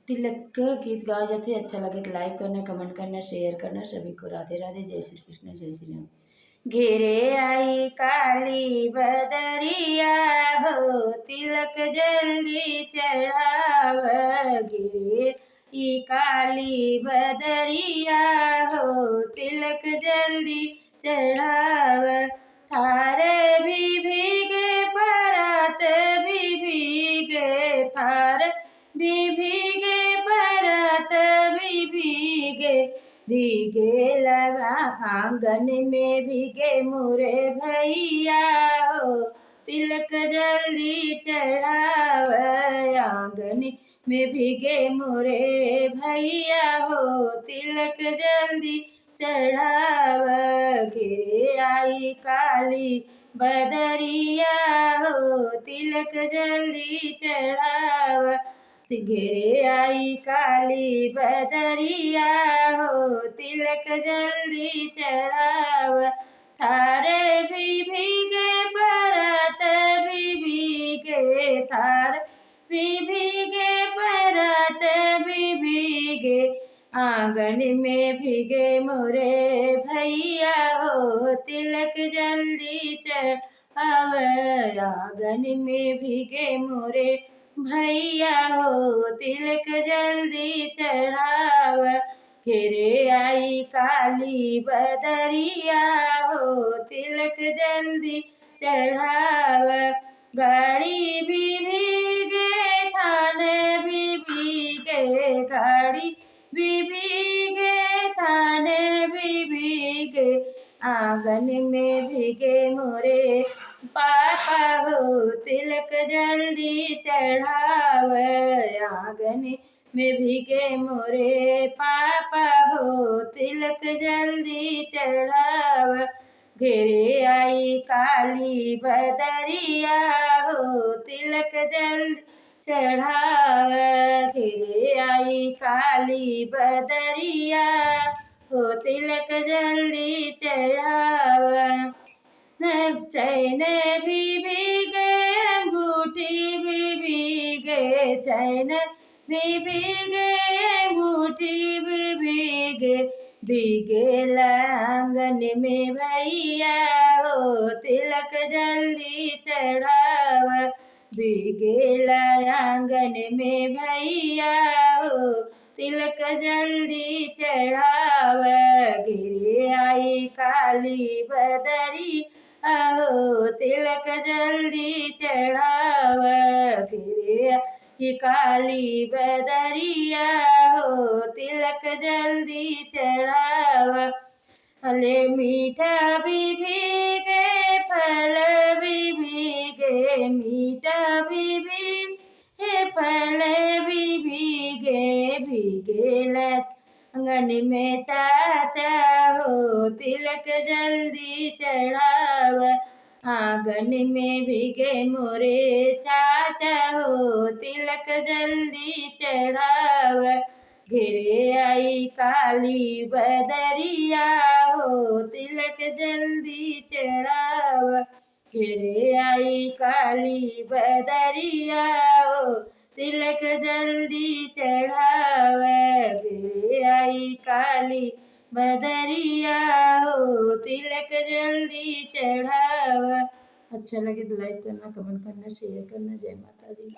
तिलक का गीत गाए जाते हैं, अच्छा लगे तो लाइक करना, कमेंट करना, शेयर करना। सभी को राधे राधे, जय श्री कृष्ण, जय श्री राम। घेरे आई काली बदरिया हो, तिलक जल्दी चढ़ाव। घेरे ई काली बदरिया हो, तिलक जल्दी चढ़ाव। थारे भी भीगे परात भी भीगे, थार भी भीगे परात भी भीगे। भीगे लगा आंगन में भीगे मोरे भैया हो, तिलक जल्दी चढ़ाव। आंगन में भीगे मोरे भैया हो, तिलक जल्दी चढ़ाव। घिरे आई काली बदरिया हो, तिलक जल्दी चढ़ाव। घेरे आई काली बदरिया हो, तिलक जल्दी चढ़ाव। थारे भी भीगे परात भी भीगे, थार भी भीगे परात भी भीगे। आंगन में भीगे मोरे भैया हो, तिलक जल्दी चढ़ाव। आंगन में भीगे मोरे भैया हो, तिलक जल्दी चढ़ाव। घेरे आई काली बदरिया हो, तिलक जल्दी चढ़ाव। गाड़ी भी भीगे थाने भी भीगे, गाड़ी भी भीगे थाने भी भीगे। आंगन में भीगे मोरे पापा हो, तिलक जल्दी चढ़ाव। आंगन में भीगे मोरे पापा हो, तिलक जल्दी चढ़ाव। घेरे आई काली बदरिया हो, तिलक जल्दी चढ़ाव। घेरे आई काली बदरिया हो, तिलक जल्दी चढ़ाव। चैन भी भीगे अंगूठी भी भीगे, चैन भी भीगे अंगूठी भी भीगे। भीगे आंगन में भैया हो, तिलक जल्दी चढ़ाव। भीगे आंगन में भैया हो, तिलक जल्दी चढ़ाव। घिरे आई काली बदरी हो, तिलक जल्दी चढ़ाव। घिरे ही काली बदरिया हो, तिलक जल्दी चढ़ाव। फले मीठा भी भीगे, फल भी भीगे, मीठा भी भीगे, फल भी भीगे। भीगे आंगन में चाचा हो, तिलक जल्दी चढ़ाव। आंगन में भीगे मोरे चाचा हो, तिलक जल्दी चढ़ाव। घेरे आई काली बदरिया हो, तिलक जल्दी चढ़ाव। घेरे आई काली बदरिया हो, तिलक जल्दी चढ़ाव। घेरे आई काली बदरिया हो, तिलक जल्दी चढ़ाव। अच्छा लगे तो लाइक करना, कमेंट करना, शेयर करना। जय माता दी।